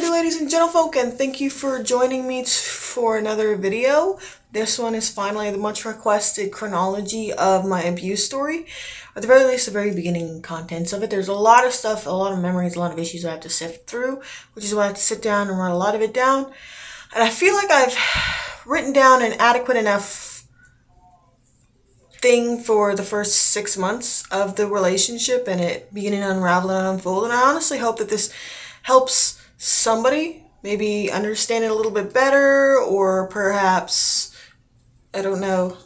Howdy ladies and gentlefolk, and thank you for joining me for another video. This one is finally the much requested chronology of my abuse story. At the very least, the very beginning contents of it. There's a lot of stuff, a lot of memories, a lot of issues I have to sift through, which is why I have to sit down and write a lot of it down. And I feel like I've written down an adequate enough thing for the first 6 months of the relationship and it beginning to unravel and unfold. And I honestly hope that this helps somebody maybe understand it a little bit better, or perhaps, I don't know,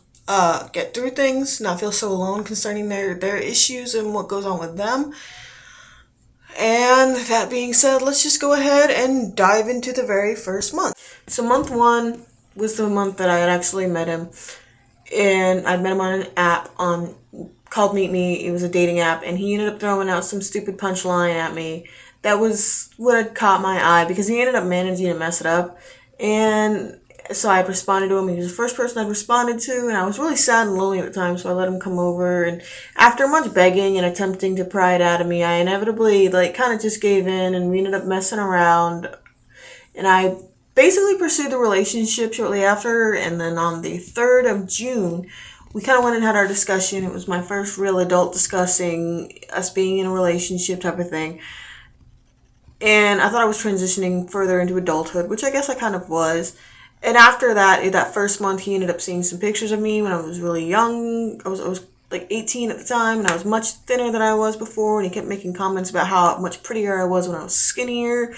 get through things, not feel so alone concerning their issues and what goes on with them. And that being said, let's just go ahead and dive into the very first month. So month one was the month that I had actually met him, and I met him on an app called Meet Me. It was a dating app, and he ended up throwing out some stupid punchline at me. That was what had caught my eye, because he ended up managing to mess it up. And so I responded to him. He was the first person I'd responded to, and I was really sad and lonely at the time, so I let him come over. And after much begging and attempting to pry it out of me, I inevitably kind of just gave in, and we ended up messing around. And I basically pursued the relationship shortly after, and then on the 3rd of June, we kind of went and had our discussion. It was my first real adult discussing us being in a relationship type of thing. And I thought I was transitioning further into adulthood, which I guess I kind of was. And after that first month, he ended up seeing some pictures of me when I was really young. I was like 18 at the time, and I was much thinner than I was before. And he kept making comments about how much prettier I was when I was skinnier.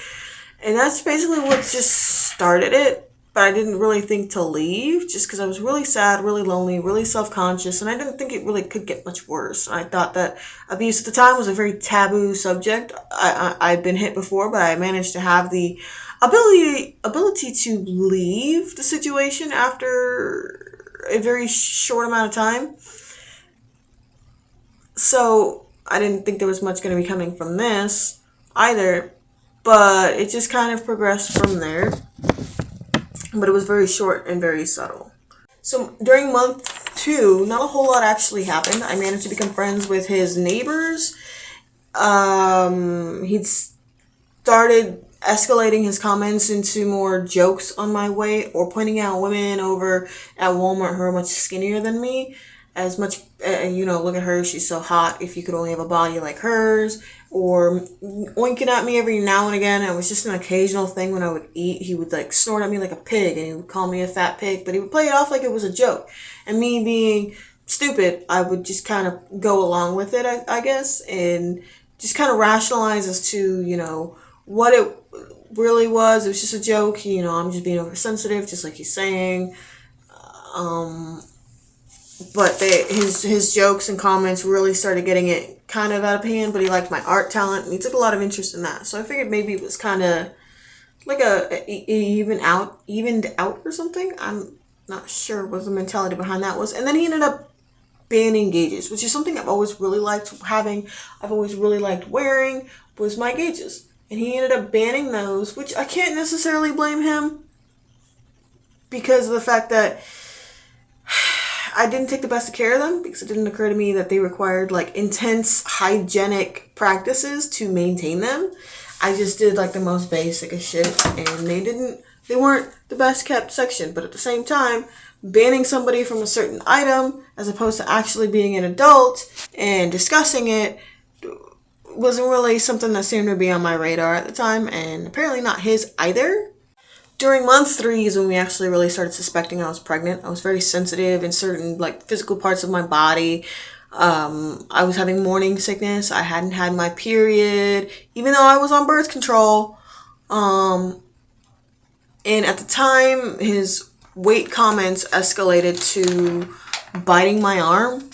And that's basically what just started it. But I didn't really think to leave, just because I was really sad, really lonely, really self-conscious, and I didn't think it really could get much worse. I thought that abuse at the time was a very taboo subject. I'd been hit before, but I managed to have the ability to leave the situation after a very short amount of time. So I didn't think there was much going to be coming from this either, but it just kind of progressed from there. But it was very short and very subtle. So during month 2, not a whole lot actually happened. I managed to become friends with his neighbors. He'd started escalating his comments into more jokes on my weight, or pointing out women over at Walmart who are much skinnier than me. As much, look at her, she's so hot, if you could only have a body like hers. Or oinking at me every now and again. It was just an occasional thing when I would eat. He would snort at me like a pig, and he would call me a fat pig, but he would play it off like it was a joke. And me being stupid, I would just kind of go along with it, I guess, and just kind of rationalize as to, what it really was. It was just a joke. I'm just being oversensitive, just like he's saying. But his jokes and comments really started getting it kind of out of hand, but he liked my art talent, and he took a lot of interest in that. So I figured maybe it was kind of like evened out or something. I'm not sure what the mentality behind that was. And then he ended up banning gauges, which is something I've always really liked having. I've always really liked wearing, was my gauges. And he ended up banning those, which I can't necessarily blame him, because of the fact that I didn't take the best of care of them, because it didn't occur to me that they required intense hygienic practices to maintain them. I just did the most basic of shit, and they weren't the best kept section. But at the same time, banning somebody from a certain item as opposed to actually being an adult and discussing it wasn't really something that seemed to be on my radar at the time, and apparently not his either. During month 3 is when we actually really started suspecting I was pregnant. I was very sensitive in certain physical parts of my body. I was having morning sickness. I hadn't had my period, even though I was on birth control. And at the time, his weight comments escalated to biting my arm.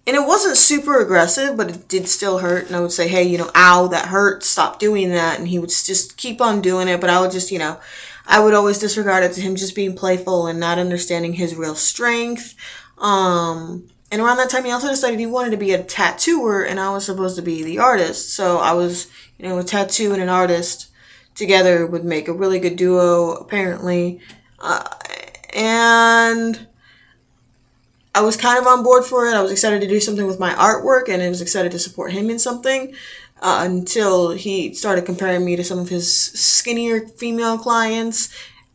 And it wasn't super aggressive, but it did still hurt. And I would say, hey, ow, that hurt. Stop doing that. And he would just keep on doing it. But I would just, I would always disregard it to him just being playful and not understanding his real strength. And around that time, he also decided he wanted to be a tattooer, and I was supposed to be the artist. So I was, a tattoo and an artist together would make a really good duo, apparently. And I was kind of on board for it. I was excited to do something with my artwork, and I was excited to support him in something. until he started comparing me to some of his skinnier female clients,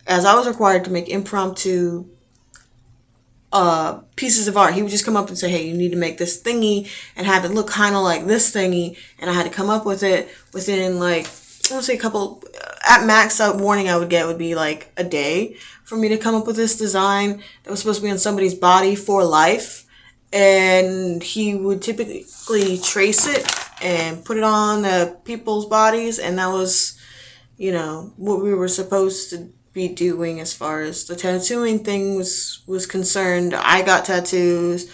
as I was required to make impromptu pieces of art. He would just come up and say, hey, you need to make this thingy, and have it look kind of like this thingy, and I had to come up with it within, like, I want to say a couple, at max warning I would get would be like a day for me to come up with this design that was supposed to be on somebody's body for life. And he would typically trace it and put it on people's bodies, and that was, what we were supposed to be doing as far as the tattooing thing was concerned. I got tattoos,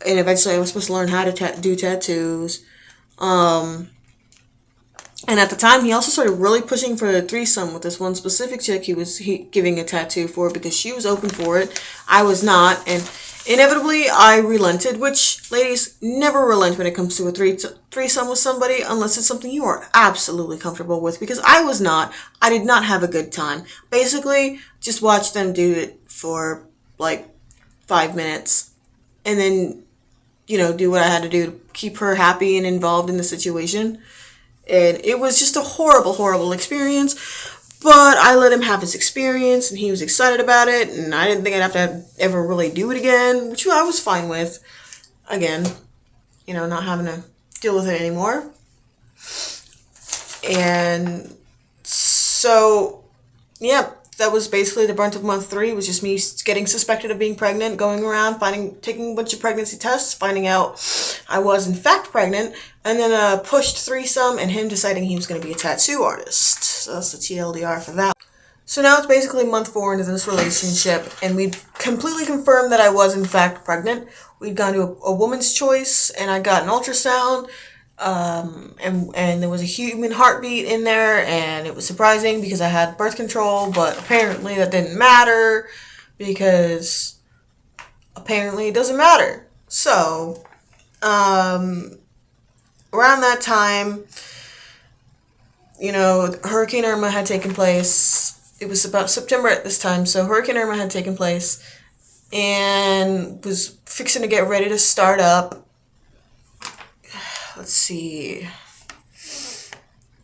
and eventually I was supposed to learn how to do tattoos. And at the time, he also started really pushing for a threesome with this one specific chick he was giving a tattoo for, because she was open for it. I was not, and inevitably I relented, which, ladies, never relent when it comes to a threesome with somebody unless it's something you are absolutely comfortable with, because I was not. I did not have a good time. Basically, just watch them do it for like 5 minutes and then, do what I had to do to keep her happy and involved in the situation. And it was just a horrible, horrible experience. But I let him have his experience, and he was excited about it. And I didn't think I'd have to ever really do it again, which I was fine with. Again, not having to deal with it anymore. And so, yeah, that was basically the brunt of month 3. It was just me getting suspected of being pregnant, going around, taking a bunch of pregnancy tests, finding out I was in fact pregnant, and then a pushed threesome, and him deciding he was going to be a tattoo artist. So that's the TLDR for that. So now it's basically month 4 into this relationship, and we completely confirmed that I was in fact pregnant. We'd gone to a woman's choice, and I got an ultrasound. And there was a human heartbeat in there, and it was surprising because I had birth control, but apparently that didn't matter, because apparently it doesn't matter. So, around that time, Hurricane Irma had taken place. It was about September at this time, so Hurricane Irma had taken place, and was fixing to get ready to start up. Let's see.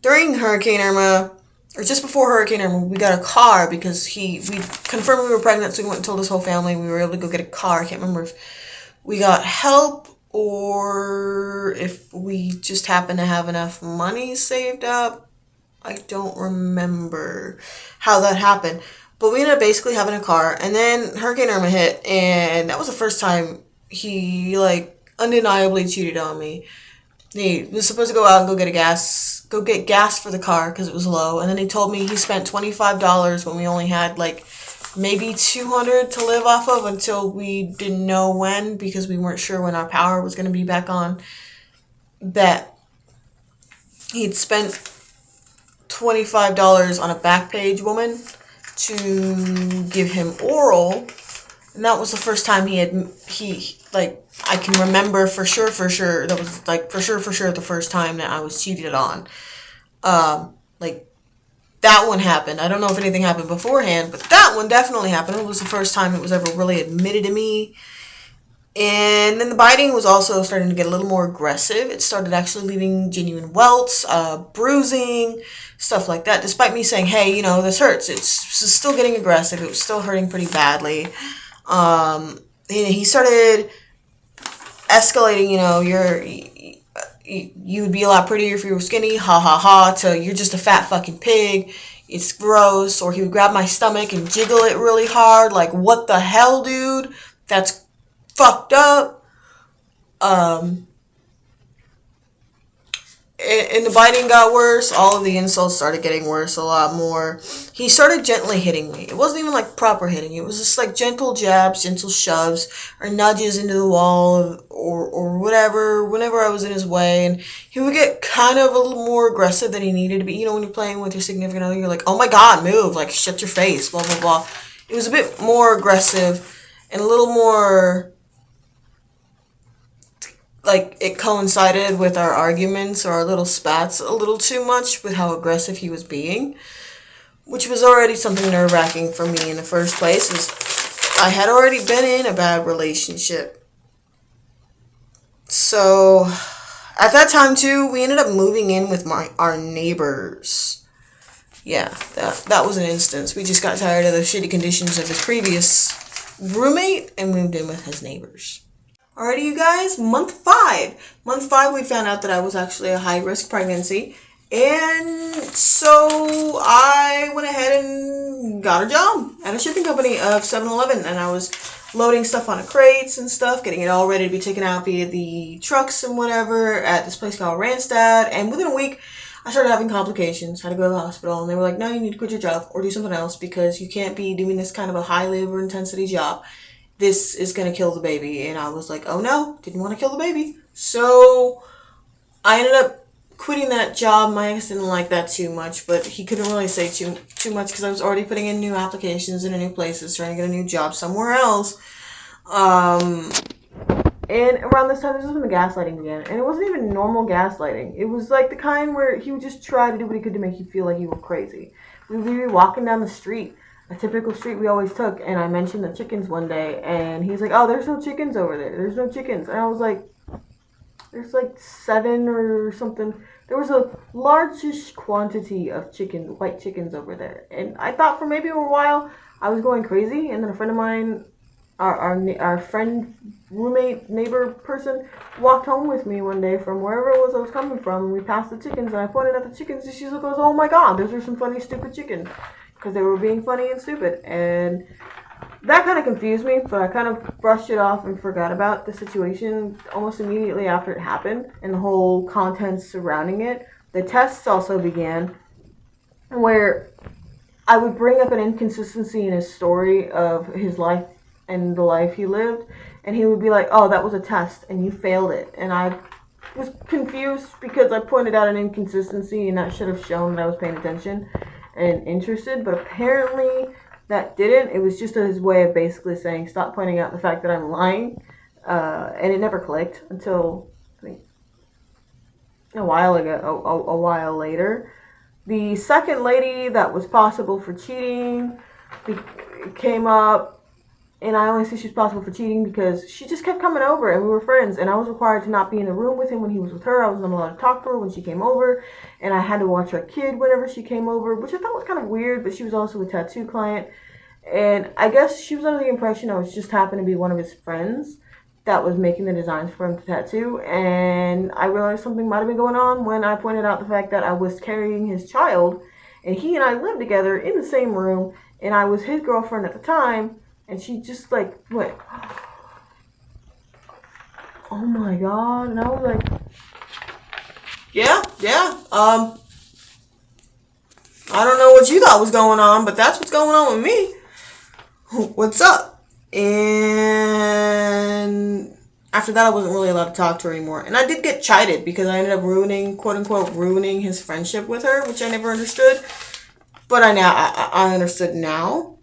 During Hurricane Irma, or just before Hurricane Irma, we got a car because we confirmed we were pregnant, so we went and told his whole family. We were able to go get a car. I can't remember if we got help or if we just happened to have enough money saved up. I don't remember how that happened. But we ended up basically having a car, and then Hurricane Irma hit, and that was the first time he, undeniably cheated on me. He was supposed to go out and go get gas for the car because it was low. And then he told me he spent $25 when we only had maybe $200 to live off of until we didn't know when, because we weren't sure when our power was going to be back on. That he'd spent $25 on a Backpage woman to give him oral. And that was the first time I can remember for sure, that was for sure the first time that I was cheated on. That one happened. I don't know if anything happened beforehand, but that one definitely happened. It was the first time it was ever really admitted to me. And then the biting was also starting to get a little more aggressive. It started actually leaving genuine welts, bruising, stuff like that. Despite me saying, hey, this hurts. It's still getting aggressive. It was still hurting pretty badly. He started escalating, you would be a lot prettier if you were skinny, ha ha ha, to you're just a fat fucking pig, it's gross. Or he would grab my stomach and jiggle it really hard, like, what the hell, dude? That's fucked up. And the biting got worse. All of the insults started getting worse a lot more. He started gently hitting me. It wasn't even proper hitting. It was just gentle jabs, gentle shoves, or nudges into the wall, or whatever, whenever I was in his way. And he would get kind of a little more aggressive than he needed to be. When you're playing with your significant other, you're like, oh my god, move, shut your face, blah, blah, blah. It was a bit more aggressive and a little more... it coincided with our arguments or our little spats a little too much with how aggressive he was being, which was already something nerve-wracking for me in the first place, as I had already been in a bad relationship. So, At that time too, we ended up moving in with our neighbors. Yeah, that was an instance. We just got tired of the shitty conditions of his previous roommate and moved in with his neighbors. Alrighty, you guys, month 5. Month 5, we found out that I was actually a high-risk pregnancy. And so I went ahead and got a job at a shipping company of 7-Eleven. And I was loading stuff on crates and stuff, getting it all ready to be taken out via the trucks and whatever at this place called Randstad. And within a week, I started having complications. Had to go to the hospital. And they were like, no, you need to quit your job or do something else because you can't be doing this kind of a high labor intensity job. This is going to kill the baby. And I was like, oh no, didn't want to kill the baby. So I ended up quitting that job. My ex didn't like that too much, but he couldn't really say too much because I was already putting in new applications into new places, trying to get a new job somewhere else. And around this time, this is when the gaslighting began. And it wasn't even normal gaslighting. It was like the kind where he would just try to do what he could to make you feel like you were crazy. We would be walking down the street, a typical street we always took, and I mentioned the chickens one day, and he's like, oh, there's no chickens over there. There's no chickens. And I was like, there's like 7 or something. There was a largish quantity of white chickens over there. And I thought for maybe a while I was going crazy. And then a friend of mine, our friend, roommate, neighbor person, walked home with me one day from wherever it was I was coming from. And we passed the chickens and I pointed at the chickens and she goes, oh my God, those are some funny, stupid chickens. Because they were being funny and stupid. And that kind of confused me, but I kind of brushed it off and forgot about the situation almost immediately after it happened and the whole contents surrounding it. The tests also began where I would bring up an inconsistency in his story of his life and the life he lived, and he would be like, oh, that was a test and you failed it. And I was confused because I pointed out an inconsistency and that should have shown that I was paying attention and interested, but apparently that didn't. It was just his way of basically saying, stop pointing out the fact that I'm lying. And it never clicked until, I think, a while later. The second lady that was possible for cheating came up, and I only say she's possible for cheating because she just kept coming over, and we were friends, and I was required to not be in the room with him when he was with her. I wasn't allowed to talk to her when she came over, and I had to watch her kid whenever she came over, which I thought was kind of weird, but she was also a tattoo client, and I guess she was under the impression I was just happened to be one of his friends that was making the designs for him to tattoo, and I realized something might have been going on when I pointed out the fact that I was carrying his child, and he and I lived together in the same room, and I was his girlfriend at the time. And she just like went, oh my God. And I was like, yeah. I don't know what you thought was going on, but that's what's going on with me. What's up? And after that, I wasn't really allowed to talk to her anymore. And I did get chided because I ended up quote unquote, ruining his friendship with her, which I never understood. But I understood now.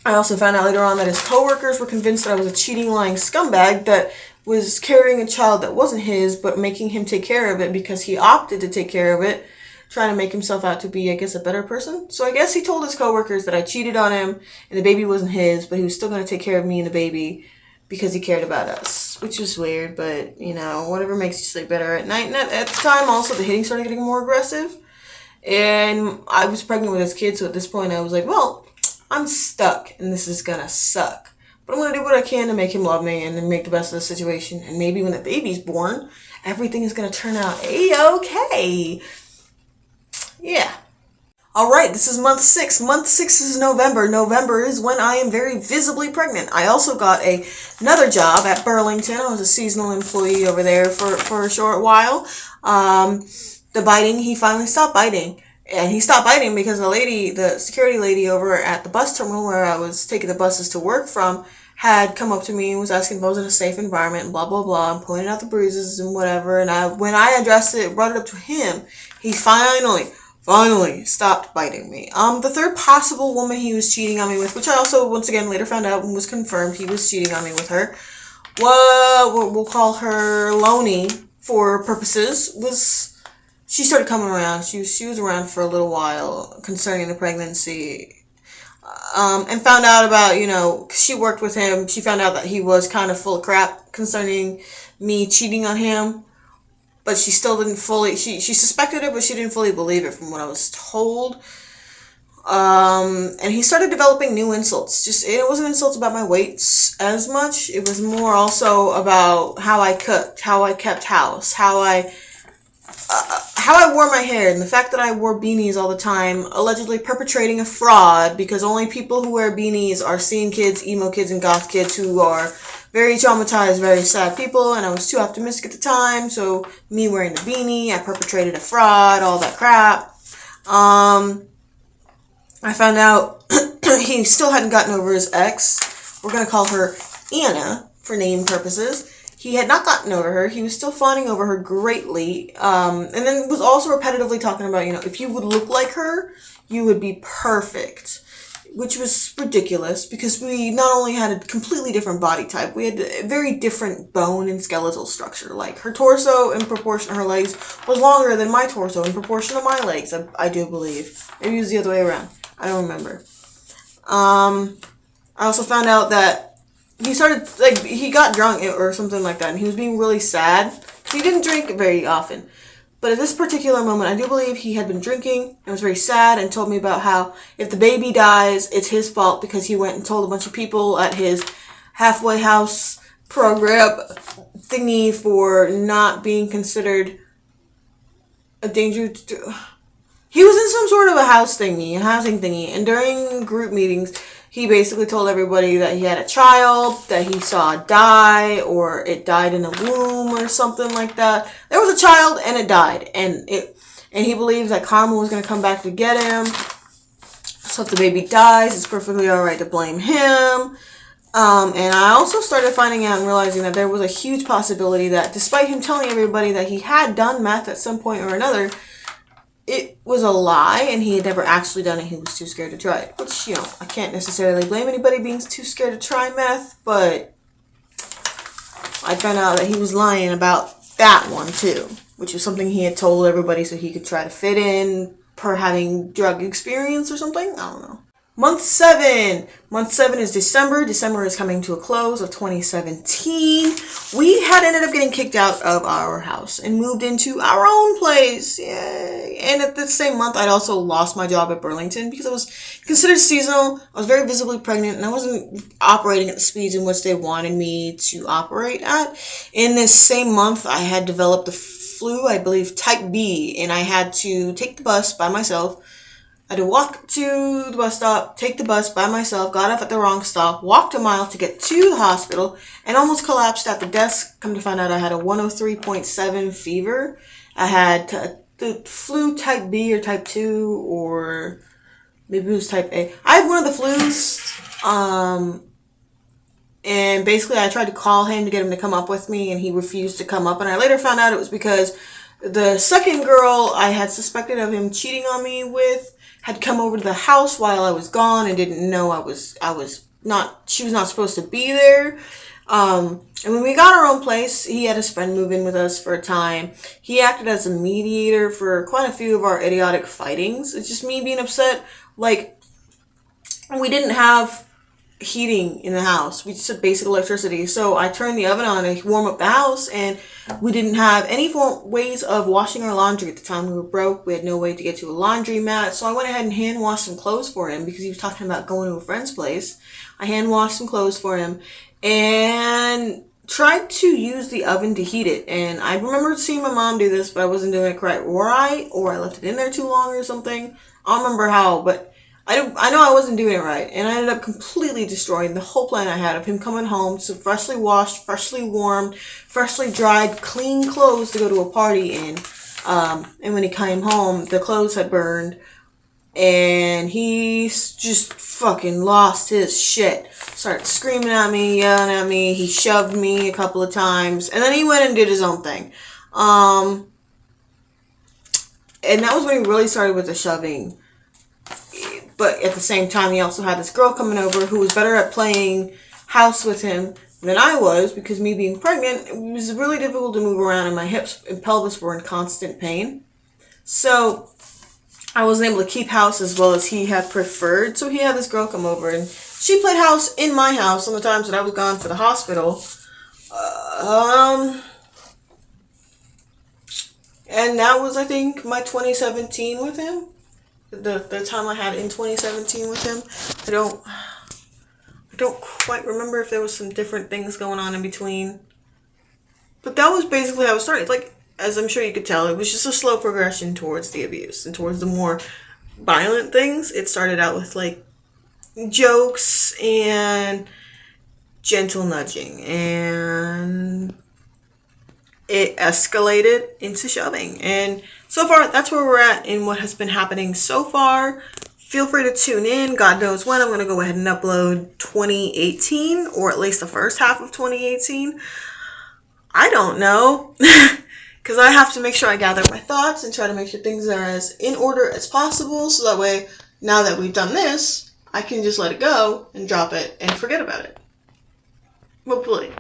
I also found out later on that his coworkers were convinced that I was a cheating, lying scumbag that was carrying a child that wasn't his, but making him take care of it because he opted to take care of it, trying to make himself out to be, I guess, a better person. So I guess he told his coworkers that I cheated on him and the baby wasn't his, but he was still going to take care of me and the baby because he cared about us, which was weird, but, you know, whatever makes you sleep better at night. And at the time, also, the hitting started getting more aggressive, and I was pregnant with his kid, so at this point, I was like, well, I'm stuck, and this is gonna suck. But I'm gonna do what I can to make him love me and then make the best of the situation. And maybe when the baby's born, everything is gonna turn out a-okay. Yeah. Alright, this is month 6. Month 6 is November. November is when I am very visibly pregnant. I also got another job at Burlington. I was a seasonal employee over there for a short while. The biting, he finally stopped biting. And he stopped biting because the security lady over at the bus terminal where I was taking the buses to work from had come up to me and was asking if I was in a safe environment and blah, blah, blah, and pointed out the bruises and whatever. And when I addressed it, brought it up to him, he finally stopped biting me. The third possible woman he was cheating on me with, which I also, once again, later found out and was confirmed he was cheating on me with her, we'll call her Loney for purposes, she started coming around. She was around for a little while concerning the pregnancy, and found out about, she worked with him. She found out that he was kind of full of crap concerning me cheating on him but she still didn't fully, she suspected it, but she didn't fully believe it from what I was told. And he started developing new insults. Just, it wasn't insults about my weights as much. It was more also about how I cooked, how I kept house, how I wore my hair, and the fact that I wore beanies all the time, allegedly perpetrating a fraud, because only people who wear beanies are scene kids, emo kids, and goth kids who are very traumatized, very sad people, and I was too optimistic at the time, so me wearing the beanie, I perpetrated a fraud, all that crap. I found out he still hadn't gotten over his ex. We're going to call her Anna for name purposes. He had not gotten over her. He was still fawning over her greatly. And then was also repetitively talking about, if you would look like her, you would be perfect. Which was ridiculous because we not only had a completely different body type, we had a very different bone and skeletal structure. Like, her torso in proportion to her legs was longer than my torso in proportion to my legs, I do believe. Maybe it was the other way around. I don't remember. I also found out that he got drunk or something like that, and he was being really sad. He didn't drink very often. But at this particular moment, I do believe he had been drinking and was very sad and told me about how if the baby dies, it's his fault because he went and told a bunch of people at his halfway house program thingy for not being considered a danger to... He was in some sort of a housing thingy, and during group meetings, he basically told everybody that he had a child, that he saw die, or it died in a womb, or something like that. There was a child, and it died, and he believes that karma was going to come back to get him. So if the baby dies, it's perfectly alright to blame him. And I also started finding out and realizing that there was a huge possibility that, despite him telling everybody that he had done meth at some point or another, it was a lie, and he had never actually done it. He was too scared to try it. Which, I can't necessarily blame anybody being too scared to try meth, but I found out that he was lying about that one, too. Which was something he had told everybody so he could try to fit in per having drug experience or something. I don't know. Month 7. Month 7 is December. December is coming to a close of 2017. We had ended up getting kicked out of our house and moved into our own place. Yay. And at the same month, I'd also lost my job at Burlington because it was considered seasonal. I was very visibly pregnant, and I wasn't operating at the speeds in which they wanted me to operate at. In this same month, I had developed the flu, I believe type B, and I had to take the bus by myself. I had to walk to the bus stop, take the bus by myself, got off at the wrong stop, walked a mile to get to the hospital, and almost collapsed at the desk. Come to find out I had a 103.7 fever. I had the flu type B or type 2, or maybe it was type A. I had one of the flus, and basically I tried to call him to get him to come up with me, and he refused to come up, and I later found out it was because the second girl I had suspected of him cheating on me with had come over to the house while I was gone and didn't know she was not supposed to be there. And when we got our own place, he had his friend move in with us for a time. He acted as a mediator for quite a few of our idiotic fightings. It's just me being upset. Like, we didn't have heating in the house. We just had basic electricity. So I turned the oven on to warm up the house, and we didn't have any ways of washing our laundry at the time. We were broke. We had no way to get to a laundry mat. So I went ahead and hand washed some clothes for him because he was talking about going to a friend's place. I hand washed some clothes for him and tried to use the oven to heat it. And I remember seeing my mom do this, but I wasn't doing it correct. Or I left it in there too long or something. I don't remember how, but I know I wasn't doing it right, and I ended up completely destroying the whole plan I had of him coming home to freshly washed, freshly warmed, freshly dried, clean clothes to go to a party in. And when he came home, the clothes had burned, and he just fucking lost his shit. Started screaming at me, yelling at me. He shoved me a couple of times, and then he went and did his own thing. And that was when he really started with the shoving. But at the same time, he also had this girl coming over who was better at playing house with him than I was, because me being pregnant, it was really difficult to move around, and my hips and pelvis were in constant pain. So I wasn't able to keep house as well as he had preferred. So he had this girl come over, and she played house in my house on the times that I was gone for the hospital. And that was, I think, my 2017 with him. The time I had in 2017 with him. I don't quite remember if there was some different things going on in between. But that was basically how it started. Like, as I'm sure you could tell, it was just a slow progression towards the abuse and towards the more violent things. It started out with like jokes and gentle nudging, and it escalated into shoving. And so far, that's where we're at in what has been happening so far. Feel free to tune in. God knows when I'm going to go ahead and upload 2018, or at least the first half of 2018. I don't know. Because I have to make sure I gather my thoughts and try to make sure things are as in order as possible. So that way, now that we've done this, I can just let it go and drop it and forget about it. Hopefully.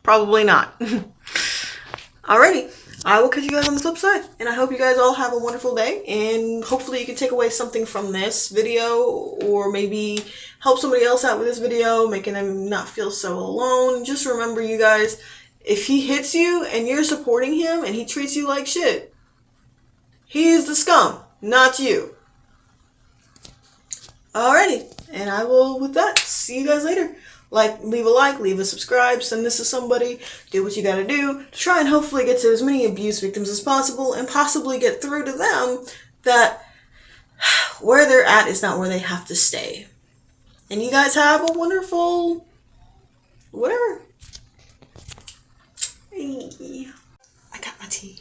Probably not. Alrighty. I will catch you guys on the flip side. And I hope you guys all have a wonderful day. And hopefully you can take away something from this video, or maybe help somebody else out with this video, making them not feel so alone. Just remember, you guys, if he hits you and you're supporting him and he treats you like shit, he is the scum, not you. Alrighty. And I will, with that, see you guys later. Leave a subscribe, send this to somebody, do what you gotta do to try and hopefully get to as many abuse victims as possible, and possibly get through to them that where they're at is not where they have to stay. And you guys have a wonderful whatever. Hey, I got my tea.